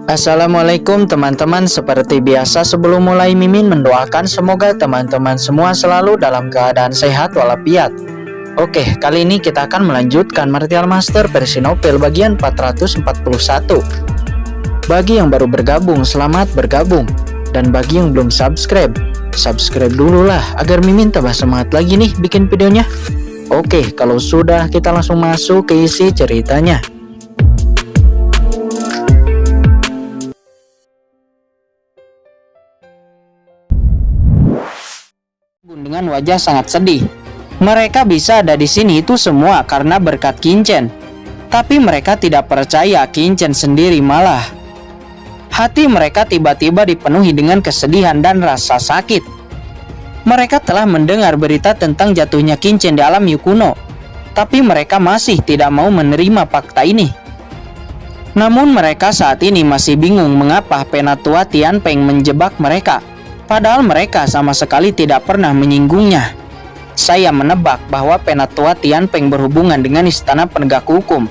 Assalamualaikum teman-teman. Seperti biasa sebelum mulai Mimin mendoakan semoga teman-teman semua selalu dalam keadaan sehat walafiat. Oke, kali ini kita akan melanjutkan Martial Master versi novel bagian 441. Bagi yang baru bergabung, selamat bergabung. Dan bagi yang belum subscribe dulu lah agar Mimin tambah semangat lagi nih bikin videonya. Oke, kalau sudah kita langsung masuk ke isi ceritanya. Dengan wajah sangat sedih. Mereka bisa ada di sini itu semua karena berkat Qingchen. Tapi mereka tidak percaya Qingchen sendiri malah. Hati mereka tiba-tiba dipenuhi dengan kesedihan dan rasa sakit. Mereka telah mendengar berita tentang jatuhnya Qingchen di alam Yukuno. Tapi mereka masih tidak mau menerima fakta ini. Namun mereka saat ini masih bingung mengapa Penatua Tianpeng menjebak mereka. Padahal mereka sama sekali tidak pernah menyinggungnya. Saya menebak bahwa Penatua Tianpeng berhubungan dengan Istana Penegak Hukum.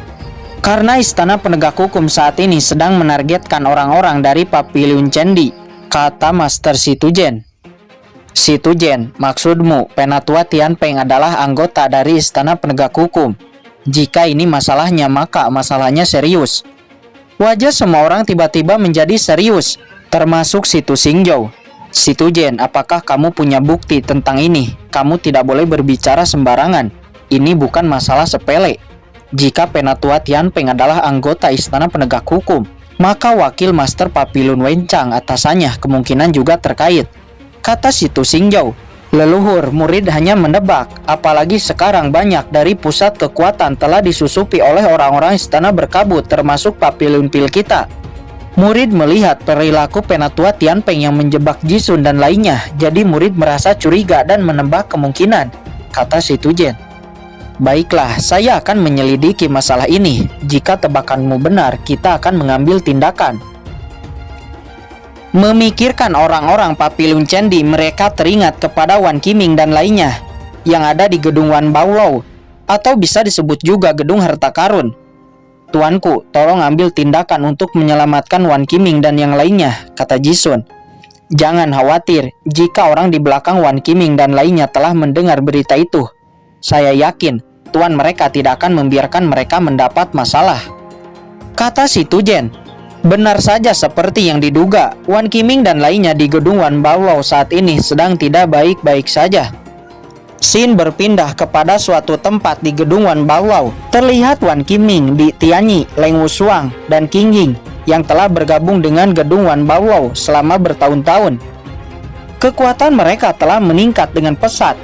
Karena Istana Penegak Hukum saat ini sedang menargetkan orang-orang dari Papiliun Cendi, kata Master Situjen. Situjen, maksudmu Penatua Tianpeng adalah anggota dari Istana Penegak Hukum. Jika ini masalahnya, maka masalahnya serius. Wajah semua orang tiba-tiba menjadi serius, termasuk Situ Xingzhou. Situjen, apakah kamu punya bukti tentang ini? Kamu tidak boleh berbicara sembarangan. Ini bukan masalah sepele. Jika Penatua Tianpeng adalah anggota Istana Penegak Hukum, maka wakil Master Papiliun Wenchang atasannya kemungkinan juga terkait, kata Situ Xingzhou. Leluhur, murid hanya menebak, apalagi sekarang banyak dari pusat kekuatan telah disusupi oleh orang-orang Istana Berkabut termasuk Papiliun Pil kita. Murid melihat perilaku Penatua Tianpeng yang menjebak Jisun dan lainnya, jadi murid merasa curiga dan menebak kemungkinan, kata Situjen. Baiklah, saya akan menyelidiki masalah ini. Jika tebakanmu benar, kita akan mengambil tindakan. Memikirkan orang-orang Papiliun Cendi, mereka teringat kepada Wan Qiming dan lainnya yang ada di gedung Wan Baolou, atau bisa disebut juga gedung harta karun. Tuanku, tolong ambil tindakan untuk menyelamatkan Wan Qiming dan yang lainnya, kata Jisun. Jangan khawatir, jika orang di belakang Wan Qiming dan lainnya telah mendengar berita itu, saya yakin tuan mereka tidak akan membiarkan mereka mendapat masalah, kata Situjen. Benar saja seperti yang diduga, Wan Qiming dan lainnya di gedung Wan Baolou saat ini sedang tidak baik-baik saja. Scene berpindah kepada suatu tempat di gedung Wan Baolou. Terlihat Wan Qiming, Di Tianyi, Leng Wushuang, dan Qing Ying yang telah bergabung dengan gedung Wan Baolou selama bertahun-tahun. Kekuatan mereka telah meningkat dengan pesat.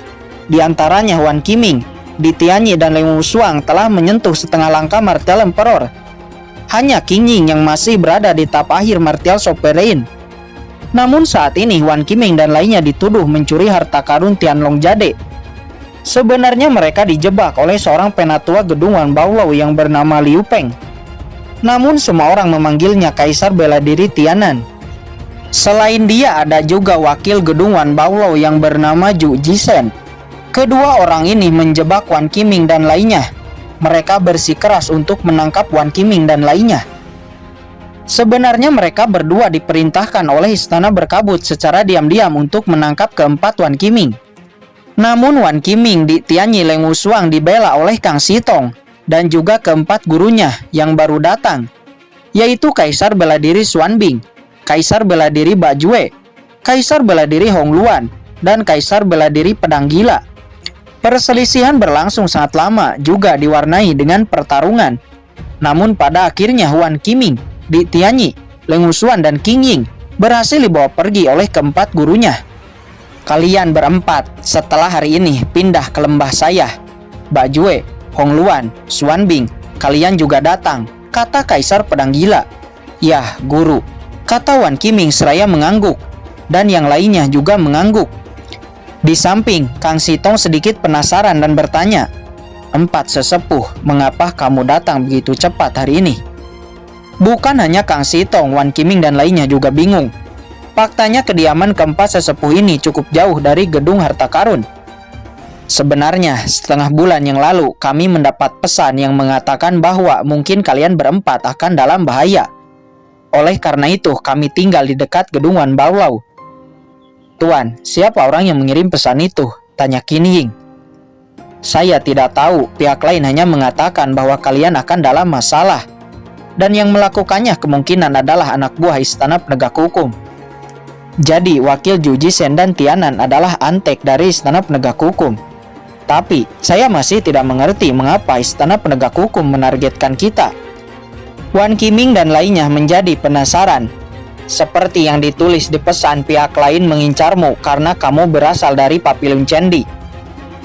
Di antaranya Wan Qiming, Di Tianyi, dan Leng Wushuang telah menyentuh setengah langkah Martial Emperor. Hanya Qing Ying yang masih berada di tahap akhir Martial Sovereign. Namun saat ini Wan Qiming dan lainnya dituduh mencuri harta karun Tianlong Jade. Sebenarnya mereka dijebak oleh seorang penatua gedung Wan Baolou yang bernama Liu Peng. Namun semua orang memanggilnya Kaisar Bela Diri Tianan. Selain dia ada juga wakil gedung Wan Baolou yang bernama Zhu Jisen. Kedua orang ini menjebak Wan Qiming dan lainnya. Mereka bersikeras untuk menangkap Wan Qiming dan lainnya. Sebenarnya mereka berdua diperintahkan oleh Istana Berkabut secara diam-diam untuk menangkap keempat Wan Qiming. Namun Wan Qiming, Di Tianyi, Leng Wushuang dibela oleh Kang Sitong dan juga keempat gurunya yang baru datang, yaitu Kaisar Bela Diri Xuanbing, Kaisar Bela Diri Bajue, Kaisar Bela Diri Hongluan, dan Kaisar Bela Diri Pedang Gila. Perselisihan berlangsung sangat lama, juga diwarnai dengan pertarungan. Namun pada akhirnya Wan Qiming, Di Tianyi, Leng Wushuang, dan Qing Ying berhasil dibawa pergi oleh keempat gurunya. Kalian berempat setelah hari ini pindah ke lembah saya. Bajue, Hongluan, Xuanbing, kalian juga datang, kata Kaisar Pedang Gila. Yah, guru, kata Wan Qiming seraya mengangguk, dan yang lainnya juga mengangguk. Di samping, Kang Sitong sedikit penasaran dan bertanya, "Empat sesepuh, mengapa kamu datang begitu cepat hari ini?" Bukan hanya Kang Sitong, Wan Qiming dan lainnya juga bingung. Faktanya kediaman keempat sesepuh ini cukup jauh dari gedung harta karun. Sebenarnya, setengah bulan yang lalu kami mendapat pesan yang mengatakan bahwa mungkin kalian berempat akan dalam bahaya. Oleh karena itu, kami tinggal di dekat gedung Wan Baolau. Tuan, siapa orang yang mengirim pesan itu? Tanya Qin Ying. Saya tidak tahu, pihak lain hanya mengatakan bahwa kalian akan dalam masalah. Dan yang melakukannya kemungkinan adalah anak buah Istana Penegak Hukum. Jadi, wakil Zhu Jisen dan Tianan adalah antek dari Istana Penegak Hukum. Tapi, saya masih tidak mengerti mengapa Istana Penegak Hukum menargetkan kita. Wan Qiming dan lainnya menjadi penasaran. Seperti yang ditulis di pesan, pihak lain mengincarmu karena kamu berasal dari Papilun Cendi.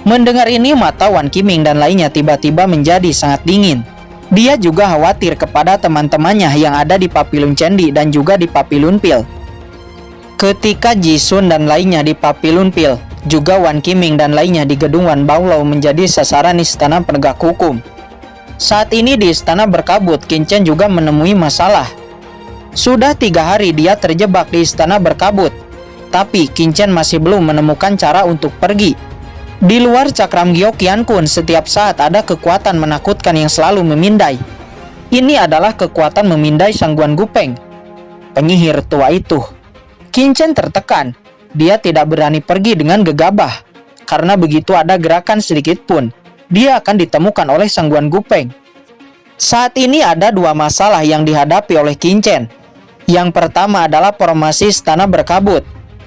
Mendengar ini, mata Wan Qiming dan lainnya tiba-tiba menjadi sangat dingin. Dia juga khawatir kepada teman-temannya yang ada di Papilun Cendi dan juga di Papilun Pil. Ketika Jisun dan lainnya di Papilun Pil, juga Wan Qiming dan lainnya di gedung Wan Baolau menjadi sasaran Istana Penegak Hukum. Saat ini di Istana Berkabut, Qin Chen juga menemui masalah. Sudah 3 hari dia terjebak di Istana Berkabut, tapi Qin Chen masih belum menemukan cara untuk pergi. Di luar cakram Gyo Qian Kun, setiap saat ada kekuatan menakutkan yang selalu memindai. Ini adalah kekuatan memindai Sangguan Gupeng, penyihir tua itu. Qin Chen tertekan. Dia tidak berani pergi dengan gegabah, karena begitu ada gerakan sedikit pun, dia akan ditemukan oleh Sangguan Gupeng. Saat ini ada 2 masalah yang dihadapi oleh Qin Chen. Yang pertama adalah formasi Istana Berkabut.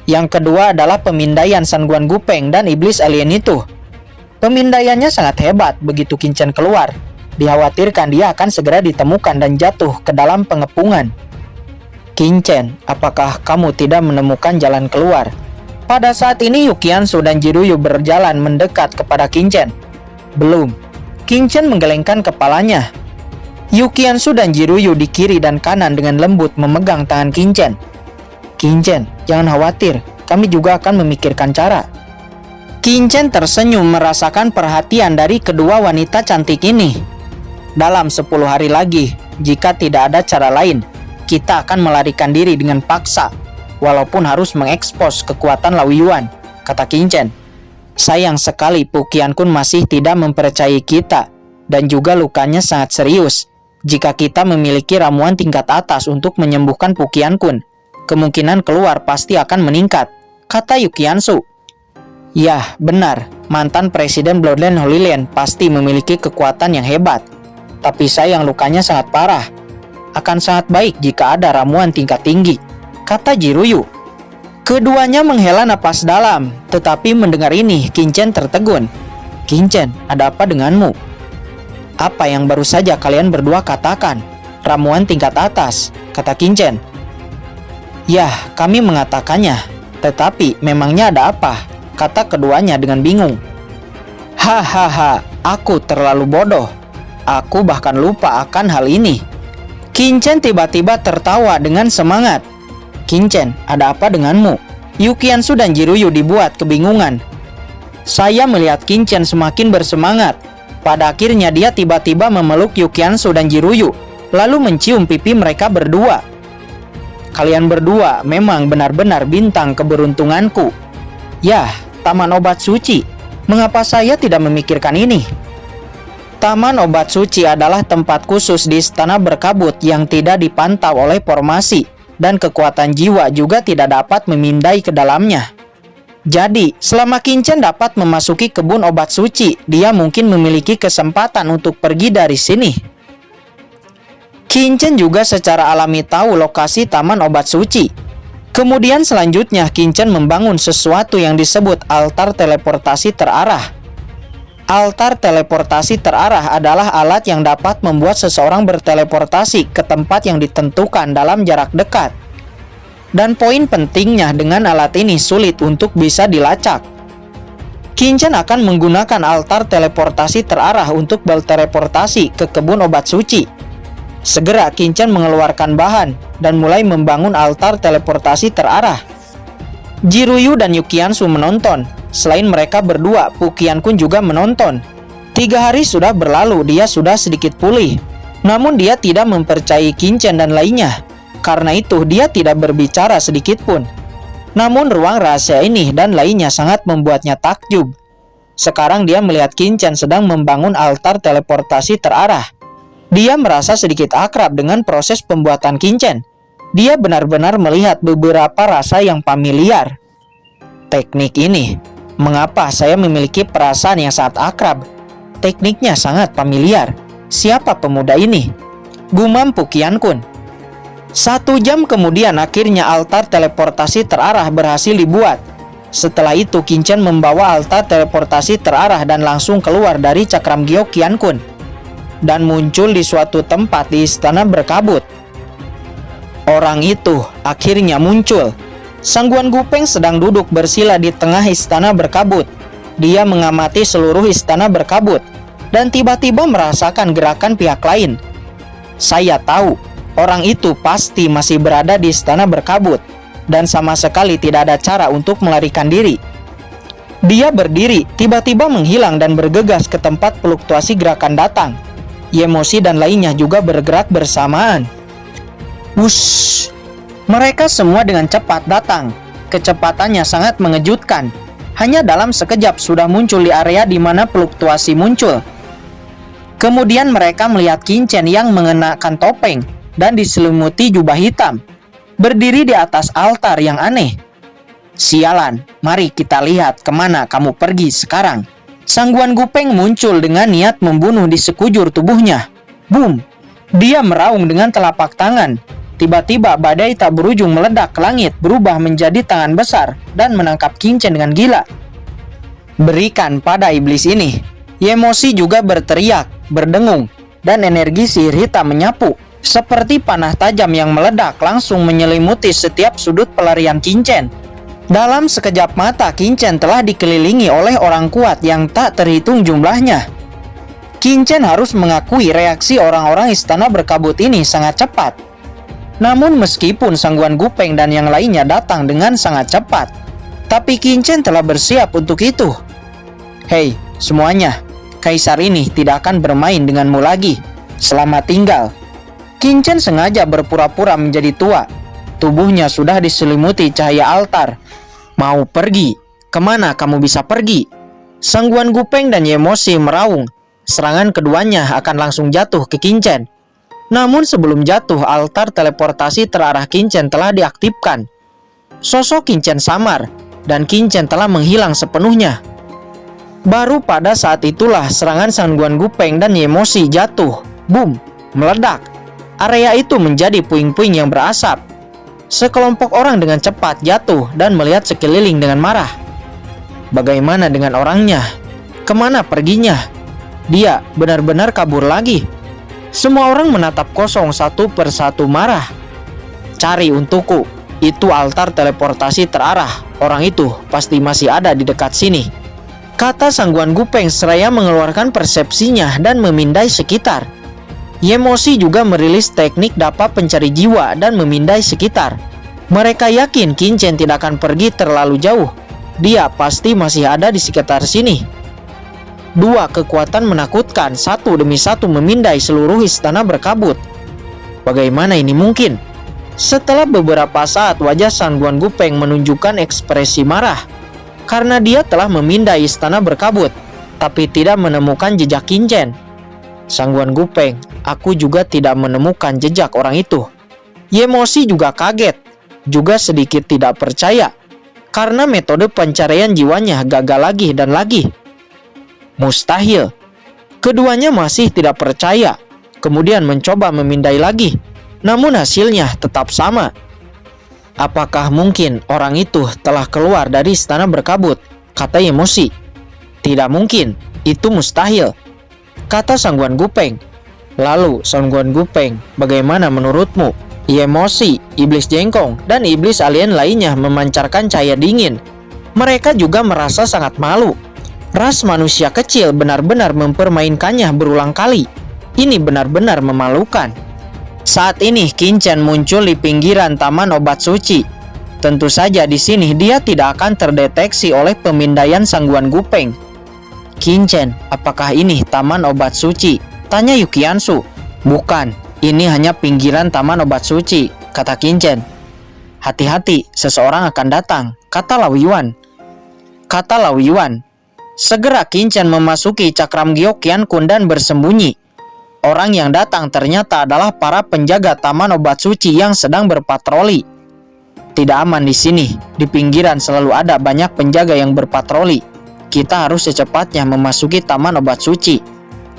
Yang kedua adalah pemindaian Sangguan Gupeng dan iblis alien itu. Pemindaiannya sangat hebat. Begitu Qin Chen keluar, dikhawatirkan dia akan segera ditemukan dan jatuh ke dalam pengepungan. Qin Chen, apakah kamu tidak menemukan jalan keluar? Pada saat ini Yu Qiansu dan Jiruyu berjalan mendekat kepada Qin Chen. Belum. Qin Chen menggelengkan kepalanya. Yu Qiansu dan Jiruyu di kiri dan kanan dengan lembut memegang tangan Qin Chen. Qin Chen, jangan khawatir, kami juga akan memikirkan cara. Qin Chen tersenyum merasakan perhatian dari kedua wanita cantik ini. Dalam 10 hari lagi, jika tidak ada cara lain, kita akan melarikan diri dengan paksa, walaupun harus mengekspos kekuatan Lao Yuan, kata Qin Chen. Sayang sekali Pu Qiankun masih tidak mempercayai kita, dan juga lukanya sangat serius. Jika kita memiliki ramuan tingkat atas untuk menyembuhkan Pu Qiankun, kemungkinan keluar pasti akan meningkat, kata Yu Qiansu. Yah, benar, mantan Presiden Bloodline Holy Land pasti memiliki kekuatan yang hebat. Tapi sayang lukanya sangat parah. Akan sangat baik jika ada ramuan tingkat tinggi, kata Jiruyu. Keduanya menghela napas dalam, tetapi mendengar ini, Qin Chen tertegun. Qin Chen, ada apa denganmu? Apa yang baru saja kalian berdua katakan? Ramuan tingkat atas, kata Qin Chen. Yah, kami mengatakannya, tetapi memangnya ada apa? Kata keduanya dengan bingung. Hahaha, aku terlalu bodoh. Aku bahkan lupa akan hal ini. Qin Chen tiba-tiba tertawa dengan semangat. Qin Chen, ada apa denganmu? Yu Qiansu dan Jiruyu dibuat kebingungan. Saya melihat Qin Chen semakin bersemangat. Pada akhirnya dia tiba-tiba memeluk Yu Qiansu dan Jiruyu, lalu mencium pipi mereka berdua. Kalian berdua memang benar-benar bintang keberuntunganku. Yah, Taman Obat Suci. Mengapa saya tidak memikirkan ini? Taman Obat Suci adalah tempat khusus di Istana Berkabut yang tidak dipantau oleh formasi, dan kekuatan jiwa juga tidak dapat memindai ke dalamnya. Jadi, selama Qin Chen dapat memasuki kebun obat suci, dia mungkin memiliki kesempatan untuk pergi dari sini. Qin Chen juga secara alami tahu lokasi Taman Obat Suci. Kemudian selanjutnya Qin Chen membangun sesuatu yang disebut altar teleportasi terarah. Altar teleportasi terarah adalah alat yang dapat membuat seseorang berteleportasi ke tempat yang ditentukan dalam jarak dekat. Dan poin pentingnya dengan alat ini sulit untuk bisa dilacak. Qin Chen akan menggunakan altar teleportasi terarah untuk berteleportasi ke kebun obat suci. Segera Qin Chen mengeluarkan bahan dan mulai membangun altar teleportasi terarah. Jiruyu dan Yu Qiansu menonton. Selain mereka berdua, Pu Qiankun juga menonton. 3 hari sudah berlalu, dia sudah sedikit pulih. Namun dia tidak mempercayai Qin Chen dan lainnya. Karena itu dia tidak berbicara sedikit pun. Namun ruang rahasia ini dan lainnya sangat membuatnya takjub. Sekarang dia melihat Qin Chen sedang membangun altar teleportasi terarah. Dia merasa sedikit akrab dengan proses pembuatan Qin Chen. Dia benar-benar melihat beberapa rasa yang familiar. Teknik ini, mengapa saya memiliki perasaan yang sangat akrab? Tekniknya sangat familiar. Siapa pemuda ini? Gumam Pukian Kun. 1 jam kemudian akhirnya altar teleportasi terarah berhasil dibuat. Setelah itu Qinchen membawa altar teleportasi terarah dan langsung keluar dari cakram giok Qian Kun dan muncul di suatu tempat di istana berkabut. Orang itu akhirnya muncul. Sangguan Gupeng sedang duduk bersila di tengah istana berkabut. Dia mengamati seluruh istana berkabut dan tiba-tiba merasakan gerakan pihak lain. Saya tahu orang itu pasti masih berada di istana berkabut dan sama sekali tidak ada cara untuk melarikan diri. Dia berdiri, tiba-tiba menghilang dan bergegas ke tempat fluktuasi gerakan datang. Yemosi dan lainnya juga bergerak bersamaan. Wush! Mereka semua dengan cepat datang. Kecepatannya sangat mengejutkan. Hanya dalam sekejap sudah muncul di area di mana fluktuasi muncul. Kemudian mereka melihat Qinchen yang mengenakan topeng dan diselimuti jubah hitam, berdiri di atas altar yang aneh. Sialan, mari kita lihat kemana kamu pergi sekarang. Sangguan Gupeng muncul dengan niat membunuh di sekujur tubuhnya. Boom! Dia meraung dengan telapak tangan. Tiba-tiba badai tak berujung meledak ke langit, berubah menjadi tangan besar dan menangkap Qinchen dengan gila. Berikan pada iblis ini. Yemosi juga berteriak, berdengung, dan energi sihir hitam menyapu. Seperti panah tajam yang meledak langsung menyelimuti setiap sudut pelarian Qinchen. Dalam sekejap mata Qinchen telah dikelilingi oleh orang kuat yang tak terhitung jumlahnya. Qinchen harus mengakui reaksi orang-orang istana berkabut ini sangat cepat. Namun meskipun Sangguan Gupeng dan yang lainnya datang dengan sangat cepat, tapi Qinchen telah bersiap untuk itu. Hei semuanya, kaisar ini tidak akan bermain denganmu lagi. Selamat tinggal. Qinchen sengaja berpura-pura menjadi tua. Tubuhnya sudah diselimuti cahaya altar. Mau pergi? Kemana kamu bisa pergi? Sangguan Gupeng dan Yemosi meraung. Serangan keduanya akan langsung jatuh ke Qinchen. Namun sebelum jatuh, altar teleportasi terarah Qinchen telah diaktifkan. Sosok Qinchen samar, dan Qinchen telah menghilang sepenuhnya. Baru pada saat itulah serangan Sangguan Gupeng dan Yemosi jatuh. Boom! Meledak. Area itu menjadi puing-puing yang berasap. Sekelompok orang dengan cepat jatuh dan melihat sekeliling dengan marah. Bagaimana dengan orangnya? Kemana perginya? Dia benar-benar kabur lagi. Semua orang menatap kosong satu persatu marah. Cari untukku. Itu altar teleportasi terarah. Orang itu pasti masih ada di dekat sini, kata Sangguan Gupeng seraya mengeluarkan persepsinya dan memindai sekitar. Yemosi juga merilis teknik dapa pencari jiwa dan memindai sekitar. Mereka yakin Qinchen tidak akan pergi terlalu jauh. Dia pasti masih ada di sekitar sini. Dua kekuatan menakutkan satu demi satu memindai seluruh istana berkabut. Bagaimana ini mungkin? Setelah beberapa saat wajah Sangguan Gupeng menunjukkan ekspresi marah karena dia telah memindai istana berkabut, tapi tidak menemukan jejak Qinchen. Sangguan Gupeng, aku juga tidak menemukan jejak orang itu. Yemosi juga kaget, juga sedikit tidak percaya, karena metode pencarian jiwanya gagal lagi dan lagi. Mustahil. Keduanya masih tidak percaya, kemudian mencoba memindai lagi, namun hasilnya tetap sama. Apakah mungkin orang itu telah keluar dari istana berkabut? Kata Yemosi. Tidak mungkin, itu mustahil, kata Sangguan Gupeng. Lalu Sangguan Gupeng, bagaimana menurutmu? Yemosi, iblis jengkong, dan iblis alien lainnya memancarkan cahaya dingin. Mereka juga merasa sangat malu. Ras manusia kecil benar-benar mempermainkannya berulang kali. Ini benar-benar memalukan. Saat ini Qinchen muncul di pinggiran taman obat suci. Tentu saja di sini dia tidak akan terdeteksi oleh pemindaian Sangguan Gupeng. Qinchen, apakah ini taman obat suci? Tanya Yukiansu. Bukan, ini hanya pinggiran taman obat suci, kata Qinchen. Hati-hati, seseorang akan datang, kata Lao Yuan. Segera Qinchen memasuki cakram giok Qian Kun dan bersembunyi. orang yang datang ternyata adalah para penjaga taman obat suci yang sedang berpatroli. Tidak aman di sini. Di pinggiran selalu ada banyak penjaga yang berpatroli. Kita harus secepatnya memasuki taman obat suci,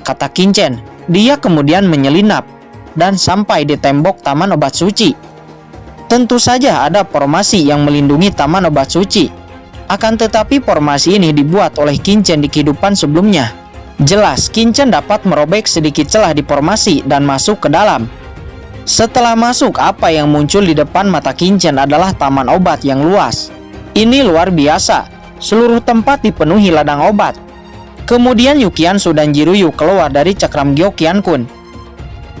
kata Qingchen. Dia kemudian menyelinap dan sampai di tembok taman obat suci. Tentu saja ada formasi yang melindungi taman obat suci. Akan tetapi formasi ini dibuat oleh Qingchen di kehidupan sebelumnya. Jelas, Qingchen dapat merobek sedikit celah di formasi dan masuk ke dalam. Setelah masuk, apa yang muncul di depan mata Qingchen adalah taman obat yang luas. Ini luar biasa. Seluruh tempat dipenuhi ladang obat. Kemudian Yukiansu dan Jiruyu keluar dari cakram Gyokiankun.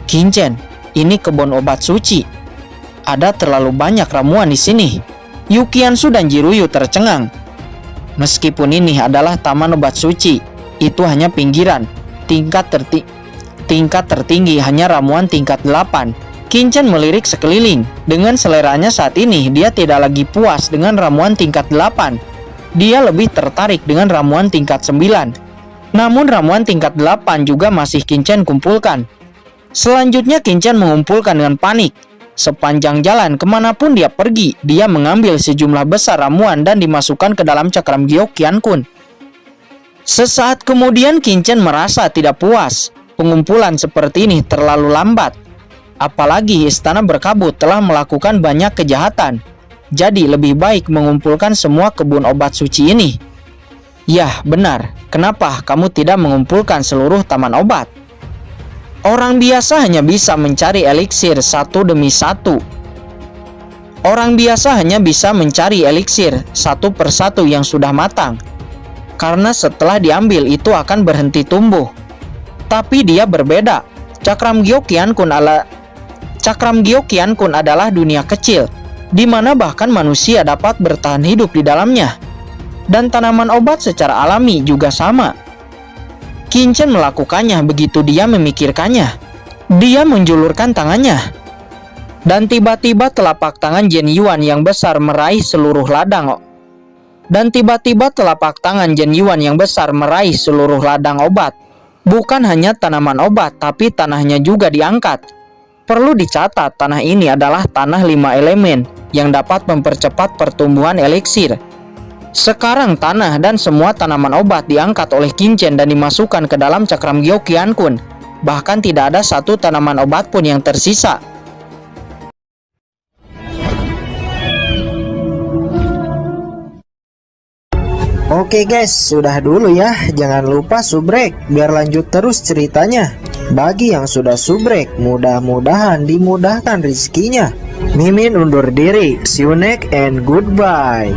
Qingchen, ini kebun obat suci. Ada terlalu banyak ramuan di sini. Yukiansu dan Jiruyu tercengang. Meskipun ini adalah taman obat suci, itu hanya pinggiran. Tingkat tertinggi hanya ramuan tingkat 8. Qingchen melirik sekeliling. Dengan seleranya saat ini, dia tidak lagi puas dengan ramuan tingkat 8. Dia lebih tertarik dengan ramuan tingkat 9. Namun ramuan tingkat 8 juga masih Qingchen kumpulkan. Selanjutnya Qingchen mengumpulkan dengan panik. Sepanjang jalan kemanapun dia pergi, dia mengambil sejumlah besar ramuan dan dimasukkan ke dalam cakram Gyokiankun. Sesaat kemudian Qingchen merasa tidak puas. Pengumpulan seperti ini terlalu lambat. Apalagi istana berkabut telah melakukan banyak kejahatan. Jadi lebih baik mengumpulkan semua kebun obat suci ini. Yah, benar. Kenapa kamu tidak mengumpulkan seluruh taman obat? Orang biasa hanya bisa mencari eliksir satu demi satu. Orang biasa hanya bisa mencari eliksir satu persatu yang sudah matang. Karena setelah diambil itu akan berhenti tumbuh. Tapi dia berbeda. Cakram Gyokiankun adalah dunia kecil, di mana bahkan manusia dapat bertahan hidup di dalamnya. Dan tanaman obat secara alami juga sama. Qingchen melakukannya begitu dia memikirkannya. Dia menjulurkan tangannya. Dan tiba-tiba telapak tangan Jen Yuan yang besar meraih seluruh ladang. Obat. Bukan hanya tanaman obat, tapi tanahnya juga diangkat. Perlu dicatat, tanah ini adalah tanah 5 elemen yang dapat mempercepat pertumbuhan eliksir. Sekarang tanah dan semua tanaman obat diangkat oleh Qingchen dan dimasukkan ke dalam cakram Gyokiankun. Bahkan tidak ada satu tanaman obat pun yang tersisa. Oke guys, sudah dulu ya. Jangan lupa subrek biar lanjut terus ceritanya. Bagi yang sudah subrek, mudah-mudahan dimudahkan rezekinya. Mimin undur diri. See you next and goodbye.